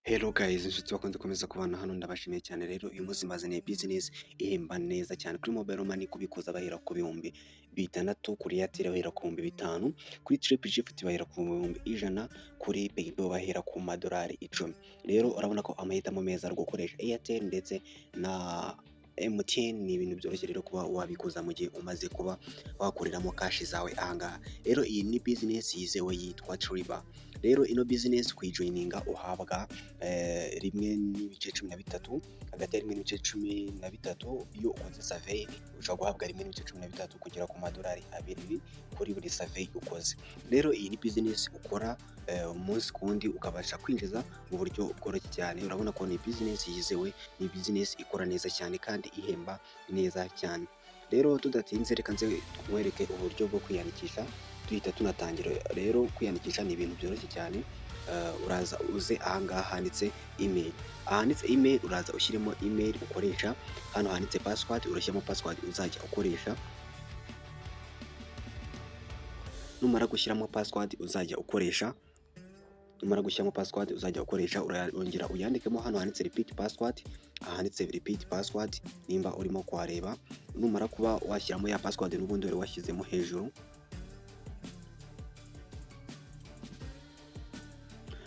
Hello guys, inshuti bakunze komeza kubana hano ndabashimiye cyane. Rero uyu munsi mbazaniye business ihemba neza cyane kuri mobile money, kubikuza bahera ku bihumbi bitandatu, kuri Airtel bahera ku bihumbi bitanu, kuri Triple Gift bahera ku bihumbi ijana, kuri PayPal bahera ku madolari 10. Rero urabona ko amahitamo meza ari gukoresha Airtel ndetse na MTN. Ni ibintu byoroshye rero kuba wabikuza mu gihe umaze kuba wakoreramo cash zawe ahangaha. Rero iyi ni business yizewe yitwa Triba. Rero ino business kuyijoininga uhabwa rimwe n'ibice 13, hagati ya rimwe n'ibice 13. Iyo ukoze survey ushobora guhabwa rimwe n'ibice 13 kugera ku madolari 2 kuri buri survey ukoze. Rero iyi ni business ukora umunsi kundi ukabasha kwinjiza mu buryo bworoshye cyane. Urabona ko ni business yizewe, ni business ikora neza cyane kandi ihemba neza cyane. Rero tudatinze reka nze kumwereke uburyo bwo kwiyandikisha duhita tunatangira. Rero kwiyandikisha ni ibintu byoroshye cyane. Uraza uze ahangaha handitse email. Ahanditse email uraza ushyiremo email ukoresha. Hano handitse password urashyiramo password uzajya ukoresha. Numara gushyiramo password uzajya ukoresha, urongera uyandikemo. Hano handitse repeat password, ahanditse repeat password nimba urimo kwareba. Numara kuba washyiramo ya password n'ubundi wari washyizemo hejuru,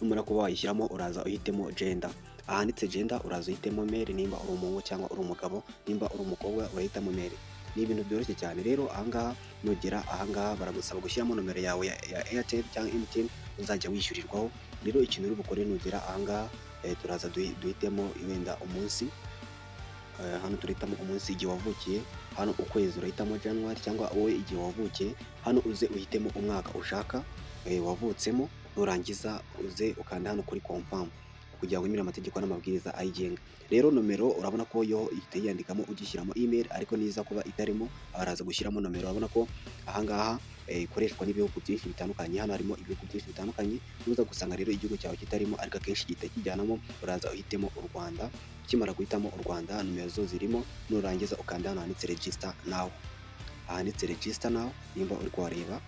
numara kuba wayishyiramo uraza uhitemo gender. Ahanditse gender uraza uhitemo male nimba uri umuhungu cyangwa uri umugabo, nimba uri umukobwa urahitamo male. Ni ibintu byoroshye cyane. Rero ahangaha nugera ahangaha baragusaba gushyiramo nomero yawe ya Airtel cyangwa MTN uzajya wishyurirwaho. Rero ikintu uri bukore nugera ahangaha turaza duhitemo wenda umunsi. Hano turahitamo umunsi igihe wavukiye, hano ukwezi urahitamo January cyangwa wowe igihe wavukiye. Hano uze uhitemo umwaka ushaka wavutsemo, nurangiza uze ukanda hano kuri confirm kugira ngo unyure amategeko n'amabwiriza ayigenga. Rero nomero urabona ko yo ihita yandikamo ugishyiramo email, ariko niza kuba itarimo baraza gushyiramo nomero. Urabona ko ahangaha ikoreshwa n'ibihugu byinshi bitandukanye. Hano harimo ibihugu byinshi bitandukanye. Nuza gusanga rero igihugu cyawe kitarimo ariko akenshi gihita kijyanamo, uraza uhitemo u Rwanda. Ukimara guhitamo u Rwanda nomero zo zirimo, nurangiza ukanda hano handitse register now. Ahanditse register now nimba uri kuhareba,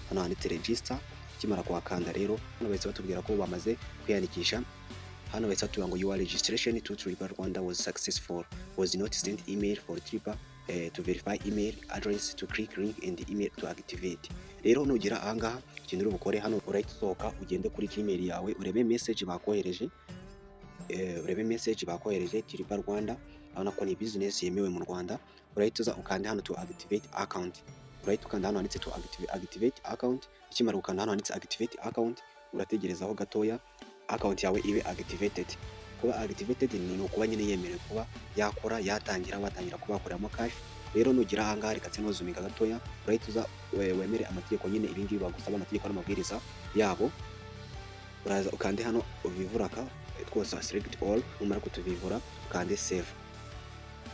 hano handitse register. Ukimara kuhakanda rero hano bahise batubwira ko bamaze kwiyandikisha. Hano bahise batubwira ngo your registration to Triba Rwanda was successful, was not sent email for Triba to verify email address, to click link and email to activate. Rero nugera ahangaha ikintu uri bukore, hano urahita usohoka ugende kuri email yawe urebe message bakohereje, Triba Rwanda. Urabona ko ni business yemewe mu Rwanda. Urahita uza ukanda hano to activate account. Urahita ukanda hano handitse to activate account. Ukimara gukanda hano handitse activate account urategerezaho gatoya account yawe ibe activated. Kuba activated ni ukuba nyine yemerewe kuba yakora, watangira kuba wakoreramo cash. Rero nugira ahangaha reka tse nozuminga gatoya, urahita uza wemere amategeko nyine ibingibi bagusaba, amategeko n'amabwiriza yabo. Uraza ukande hano uvivuraka twose select all. Numara kutuvivura ukande save.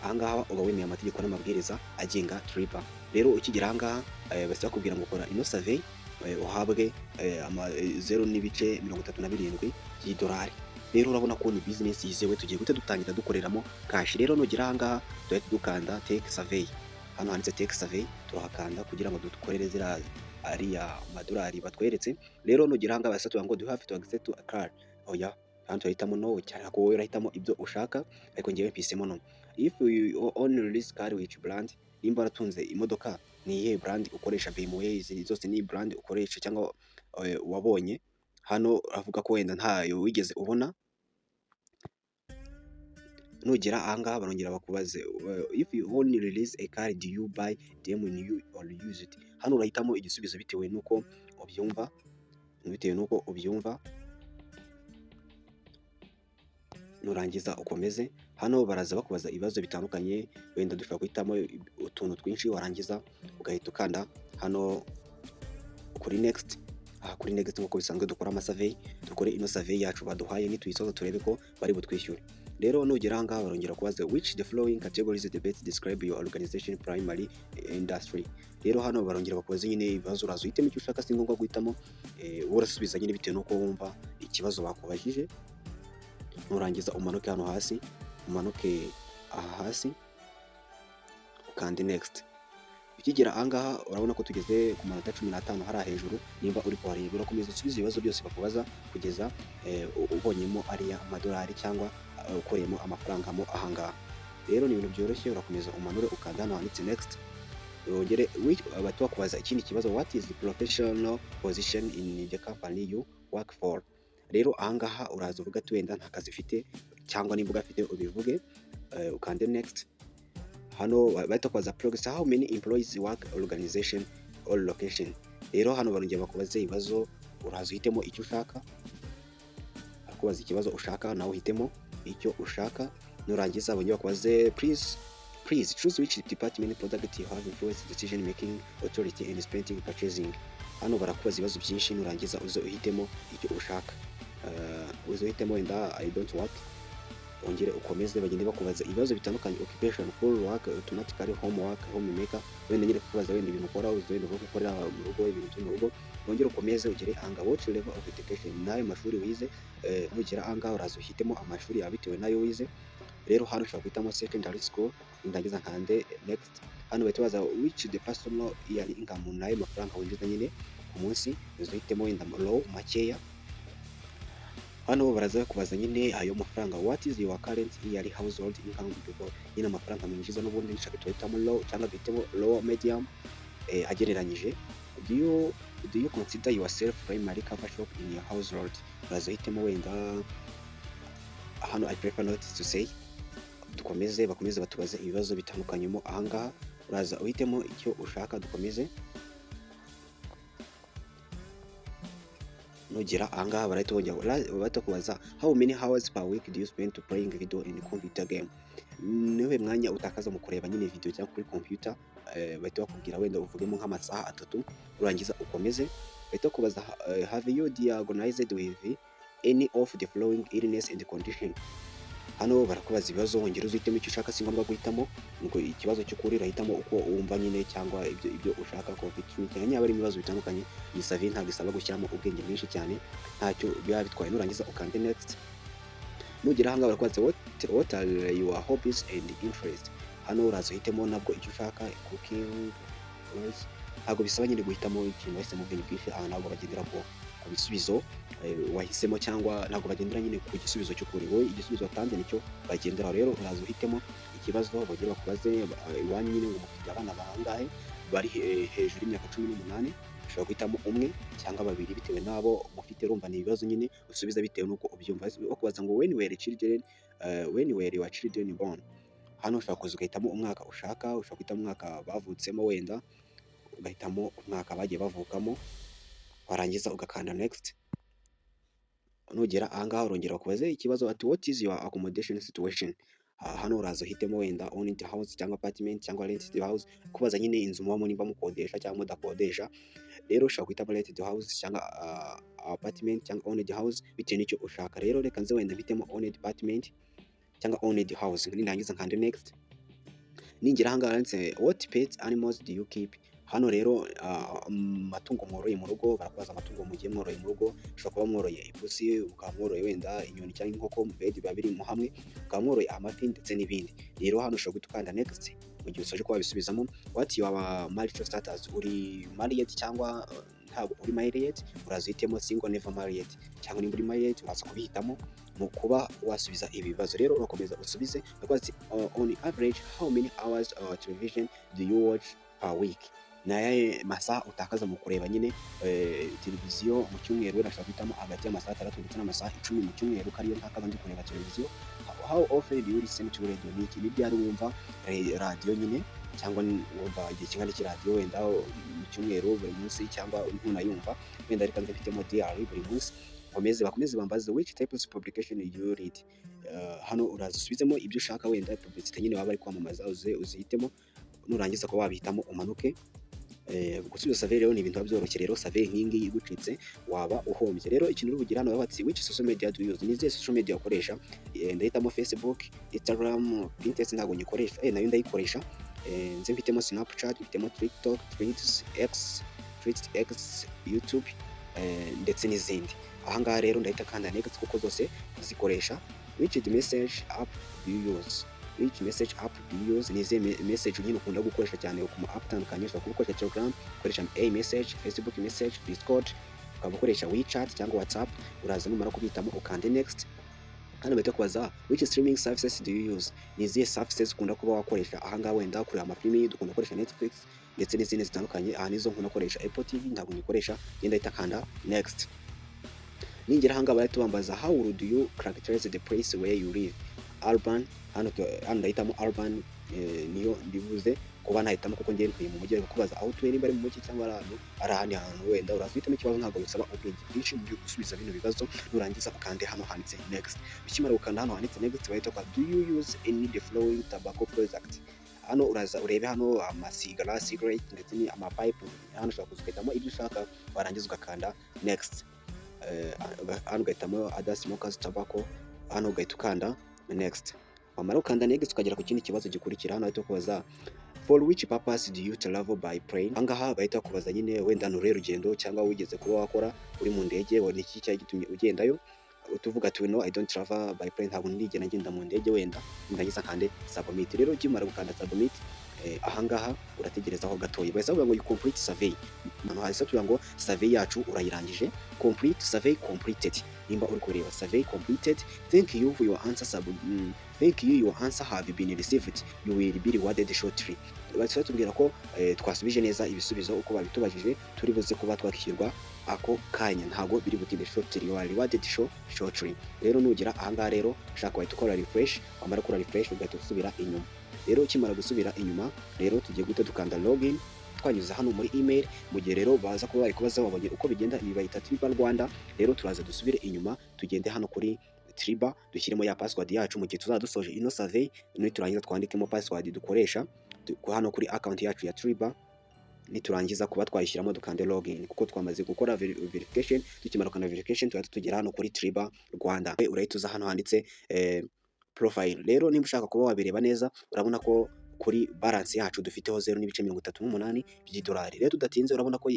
Ahangaha uba wemeye amategeko n'amabwiriza agenga Triba. Rero ukigera ahangaha basa bakubwira ngo kora ino survey uhabwe 0.37 y'idolari. Rero urabona ko ni business yizewe, tugiye gute dutangira dukoreramo cash. Rero nugera ahangaha duhita dukanda take survey. Hano handitse take survey turahakanda kugira ngo dukorere zira ariya madolari batweretse. Rero nugera ahangaha basa tuvuga ngo do have to access to a card. Oya, hano turahitamo no, cyane ko wowe urahitamo ibyo ushaka, ariko ngewe mpisemo no. If you own this car which brand, nimba waratunze imodoka ni iyihe brand ukoresha? BMW, izi zose ni brand ukoresha cyangwa wabonye. Hano avuga ko wenda ntayo wigeze ubona. Nugera ahangaha barongera bakubaze if you only release a car, do you buy them when you or use it? Hano urahitamo igisubizo bitewe nuko ubyumva, nurangiza ukomeze. Hano baraza bakubaza ibibazo bitandukanye, wenda dushobora guhitamo utuntu twinshi, warangiza ugahita ukanda hano kuri next. Kuri next nk'uko bisanzwe dukora amasurvey, dukore ino survey yacu baduhaye, nituyisoza turebe ko bari butwishyure. Rero nugera ahangaha barongera kubaza which the following categories the best describe your organization primary industry. Rero hano barongera bakubaza nyine ibibazo, uraza uhitemo icyo ushaka, si ngombwa guhitamo urasubiza nyine bitewe nuko wumva ikibazo bakubajije. Nurangiza umanuke hano hasi, ukande next. Ukigera aha ngaha urabona ko tugeze ku manota 15 hariya hejuru, nimba uri kuhareba urakomeza usubize ibibazo byose bakubaza kugeza ubonyemo ariya amadolari cyangwa ukoreyemo amafaranga mo aha ngaha. Rero ni ibintu byoroshye, urakomeza umanure ukanda hano handitse next, wongere bahita bakubaza ikindi kibazo, what is the professional position in the company you work for. Rero aha ngaha uraza uvuga ati wenda nta kazi ufite cyangwa nimba ugafite ubivuge, ukande next. Hano bahita kubaza progress, how many employees work organization or location. Rero hano barongera bakubaze ibibazo, uraza uhitemo icyo ushaka, akubaza ikibazo ushaka nawe uhitemo icyo ushaka, nurangiza bongera bakubaze please choose which department product you have influence decision making authority and spending purchasing. Hano barakubaza ibibazo byinshi, nurangiza uze uhitemo icyo ushaka, uze uhitemo wenda I don't work, ongere ukomeze bagende bakubaza ibibazo bitandukanye, occupation, full work, automatically, homework, homemaker, wenda nyine kubaza wenda ibintu ukora, wenda uvuga ukorera mu rugo, ibintu byo mu rugo, wongere ukomeze ugere anga what level of education, nayo mashuri wize. Nugera anga uraza uhitemo amashuri yawe bitewe nayo wize. Rero hano ushobora guhitamo secondary school, ndangiza nkande next. Hano bahita baza which the personal yearly income, nayo mafaranga winjiza nyine ku munsi, uhitemo wenda low, makeya. Hano baraza kubaza nyine ayo mafaranga, what is your current yearly household income before, nyine amafaranga mwinjiza n'ubundi nshaka tuhitamo low cyangwa duhitemo low medium, agereranyije. Do you consider yourself primary cover shop in your household. Baraza uhitemo wenda hano I prefer not to say. Dukomeze bakomeze batubaze ibibazo bitandukanyemo aha ngaha, uraza uhitemo icyo ushaka, dukomeze. Nugera aha ngaha barahita kubaza how many hours per week do you spend to playing video in computer game. Niwe mwanya utakaza mu kureba nyine video cyangwa kuri computer, bahita bakubwira wenda uvugemo nk'amasaha 3, urangiza ukomeze. Bahita kubaza have you diagnosed with any of the following illness and condition. Hano barakubaza ibibazo, wongera uzitemo icyo ushaka, si ngombwa guhitamo ngo ikibazo cyo kuri urahitamo uko wumva nyine cyangwa ibyo ushaka ko cyane. Nyaba ari ibibazo bitandukanye, iyi survey ntabwo isaba gushyiramo ubwenge bwinshi cyane, ntacyo biba bitwaye. Nurangiza ukande next. Nugera aha ngaha barakubaza what are your hobbies and interest. Hano uraza uhitemo nabwo icyo ushaka, cooking, ntabwo bisaba nyine guhitamo ikintu wahisemo ubwenge bwinshi. Aha ntabwo bagendera ku bisubizo wahisemo, cyangwa ntabwo bagendera nyine ku gisubizo cy'ukuri, wowe igisubizo watanze nicyo bagenderaho. Rero uraza uhitemo ikibazo bagira bakubaze iwanyu nyine ngo mufite abana bangahe bari hejuru y'imyaka 18. Ushobora guhitamo umwe cyangwa babiri bitewe nabo mufite. Urumva ni ibibazo nyine usubiza bitewe nuko ubyumva. Bakubaza ngo when were your children born. Hano ushobora kuza ugahitamo umwaka ushaka, ushobora guhitamo umwaka bavutsemo, wenda ugahitamo umwaka bagiye bavukamo, warangiza ugakanda next. Nugera aha ngaha urongera kubaze ikibazo ati what is your accommodation situation. Hano uraza uhitemo wenda owned house cyangwa apartment cyangwa rented house, kubaza nyine inzu mubamo nimba mukodesha cyangwa mudakodesha. Rero ushobora guhitamo rented house cyangwa apartment cyangwa owned house bitewe n'icyo ushaka. Rero reka nze wenda mpitemo owned apartment cyangwa owned house, nindangiza nkande next. Ningera aha ngaha ndetse what pets animals do you keep. Hano rero amatungo mworoye mu rugo, barakubaza amatungo mugiye mworoye mu rugo. Ushobora kuba mworoye ipusi, ukaba mworoye wenda inyoni cyangwa inkoko, biba biri mu hamwe, ukaba mworoye amafi ndetse n'ibindi. Rero hano ushobora guhita ukanda next mu gihe usoje kuba bisubizamo. What your marital status, uri married cyangwa ntabwo uri married. Uraza uhitemo single, never married, cyangwa nimba uri married uraza kubihitamo mu kuba wasubiza ibi bibazo. Rero urakomeza usubize. On average how many hours of television do you watch per week. Naye masaha utakaza mu kureba nyine televiziyo mu cyumweru. Urashobora guhitamo hagati y'amasaha 6 ndetse n'amasaha 10 mu cyumweru, kariyo ntakaza ndi kureba televiziyo. How often do you listen to radio. Ni byari wumva radio nyine, cyangwa wumva igihe kingana cy'iradiyo wenda mu cyumweru buri munsi, cyangwa unayumva wenda reka mfitemo diary buri munsi. Bakomeze bambaze which types of publication you read. Hano uraza usubizemo ibyo ushaka, wenda publicity nyine waba ari kwamamaza uzihitemo. Nurangiza ko wabihitamo umanuke. Gusubiza survey rero ni ibintu byoroshye. Rero survey nk'ingi igucitse waba uhombye. Rero ikintu uri bugira hano bati which social media do you use. Nize social media ukoresha. Ndahitamo Facebook, Instagram, Pinterest ntabwo nyikoresha, nayo ndayikoresha. Nze mfitemo Snapchat, mfitemo TikTok, X, YouTube ndetse n'izindi. Aha ngaha rero ndahita kanda next kuko zose zikoresha. Which message app do you use. which message app do you use? Ni izihe message nyine ukunda gukoresha cyane ku ma app atandukanye? Ushobora kuba ukoresha Telegram, ukoresha message, Facebook message, Discord, ukaba ukoresha WeChat cyangwa WhatsApp. Uraza numara kubitamo ukande next. Hano bahita kubaza which streaming services do you use? Ni izihe services ukunda kuba wakoresha? Aha ngaha wenda kureba amafilimi dukunda gukoresha Netflix ndetse n'izindi zitandukanye. Aha nizo nkunda gukoresha. Apple TV ntabwo nyikoresha, genda ahita kanda next. Ningera aha ngaha bahita bambaza how would you characterize the place where you live? Urban, hano ndahitamo urban, niyo ndibuze kuba nahitamo kuko ngiye ntuye mu mujyi. Ariko kubaza aho utuye nimba ari mu mujyi cyangwa ari ahandi hantu, wenda uraza uhitamo ikibazo, ntabwo bisaba ubwenge bwinshi mu gusubiza bino bibazo. Nurangiza ukande hano handitse next. Ukimara gukanda hano handitse next bahita kwa do you use any the following tobacco product? Hano uraza urebe hano amasigara, cigarette ndetse ni amapipe. Hano ushobora kuzigitamo ibyo ushaka, warangiza ugakanda next. Hano ugahitamo other smokers tobacco, hano ugahita ukanda next. Wamara ukanda next ukagera ku kindi kibazo gikurikira. Hano bahita kubaza for which purpose do you travel by plane? Angaha bahita kubaza nyine wenda nure rugendo cyangwa wigeze kuba wakora uri mu ndege, ni iki cyari gitumye ugendayo. Utuvuga ati no I don't travel by plane, ntabwo ndigena ngenda mu ndege wenda. Ndagiza kande submit. Rero ukimara gukanda submit, aha ngaha urategereza aho gatoya. Bahise bavuga ngo you complete survey. Hano hahise tuvuga ngo survey yacu urayirangije. Complete survey completed. Nimba uri kureba survey completed, thank you for your answer thank you, your answer have been received, you will be rewarded shortly. Bahise batubwira ko twasubije neza ibisubizo uko babitubajije, turi buze kuba twakishyurwa ako kanya, ntabwo biri butinde shortly, you are rewarded shortly. Rero nugira aha ngaha rero ushaka wahita ukora refresh. Wamara gukora refresh ugahita usubira inyuma. Rero ukimara gusubira inyuma, rero tugiye guhita dukanda login twanyuze hano muri email. Mu gihe rero baza kuba bari kubaza babonye uko bigenda, ni bayita Triba Rwanda. Rero turaza dusubire inyuma tugende hano kuri Triba dushyiremo ya password yacu. Mu gihe tuzaba dusoje ino survey, niturangiza twandikemo password dukoresha hano kuri account yacu ya Triba. Niturangiza kuba twayishyiramo dukande login, kuko twamaze gukora verification. Tukimara gukanda verification tuhita tugera hano kuri Triba Rwanda. Urahita uza hano handitse profile. Rero nimba ushaka kuba wabireba neza, urabona ko kuri balance yacu dufiteho 0.38 by'idolari. Rero tudatinze urabona ko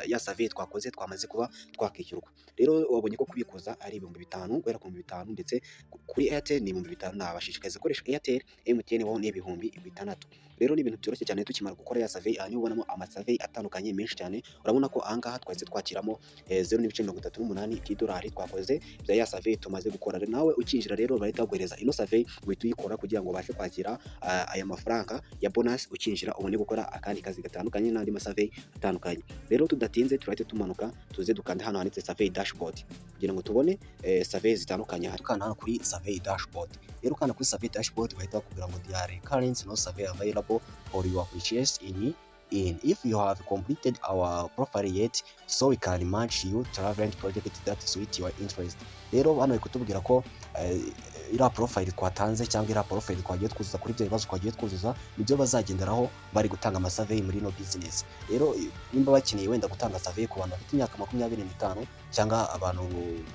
ya survey twakoze twamaze kuba twakishyurwa. Rero wabonye ko kubikuza ari 5,000 guhera ku 5,000, ndetse kuri Airtel ni 5,000. Nabashishikariza gukoresha Airtel, MTN ho ni 6,000. Rero ni ibintu byoroshye cyane. Tukimara gukora ya survey, aha ubonamo amasurvey atandukanye menshi cyane. Urabona ko aha ngaha twahise twakiramo 0.38 by'idolari twakoze bya ya survey tumaze gukora. Nawe ukinjira rero bahita baguhereza ino survey uhita uyikora kugira ngo ubashe kwakira aya mafaranga ya bonus. Ukinjira ubone gukora akandi kazi gatandukanye n'andi masurvey atandukanye. Rero tudatinze turahita tumanuka tuze dukanda hano handitse survey dashboard kugira ngo tubone survey zitandukanye. Tukanda hano kuri survey dashboard. Rero kana kuri survey dashboard bahita bakubwira ngo there are current no survey available for your purchase in if you have completed our profile yet, so we can match you to relevant project that suit your interest. Rero hano kutubwira ko ira profile twatanze cyangwa ira profile twagiye twuzuza kuri ibyo bibazo twagiye twuzuza nibyo bazagenderaho bari gutanga amasurvey muri no business. Rero nimba bakeneye wenda gutanga survey ku bantu bafite imyaka 25 cyangwa abantu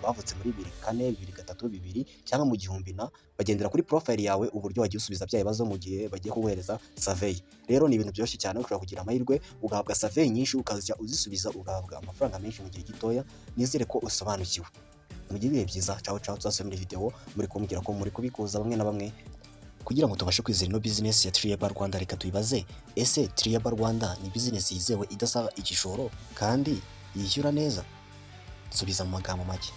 bavutse muri 2004, 2003, 2000 cyangwa mu gihumbi na, bagendera kuri profile yawe uburyo wagiye usubiza bya bibazo mu gihe bagiye kuguhereza survey. Rero ni ibintu byoroshye cyane, ushobora kugira amahirwe ugahabwa survey nyinshi ukazajya uzisubiza ugahabwa amafaranga menshi mu gihe gitoya. Nizere ko usobanukiwe. Mugire ibihe byiza. Ciao ciao, tuzasubira muri video muri kumbwira ko muri kubikuza bamwe na bamwe kugira ngo tubashe kwizera ino business ya Triba Rwanda. Reka tuyibaze, ese Triba Rwanda ni business yizewe idasaba igishoro kandi yishyura neza? Subiza mu magambo make.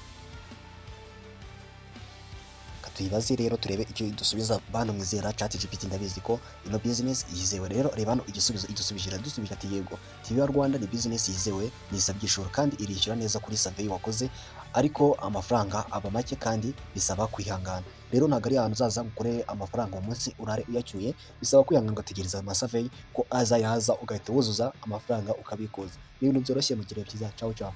Tuyibaze rero turebe icyo dusubiza. Bano mwizera ChatGPT ndabizi ko ino business yizewe. Rero reba hano igisubizo idusubije ati yego, Triba Rwanda ni business yizewe, nisabye ishoro kandi irishyura neza kuri survey wakoze, ariko amafaranga aba make kandi bisaba kwihangana. Rero ntabwo ari ahantu uzaza gukore amafaranga mu munsi urare uyacyuye, bisaba kwihangana ugategereza amasurvey ko azayaza ugahita wuzuza amafaranga ukabikuza. Ni ibintu byoroshye. Mugire byiza. Ciao ciao.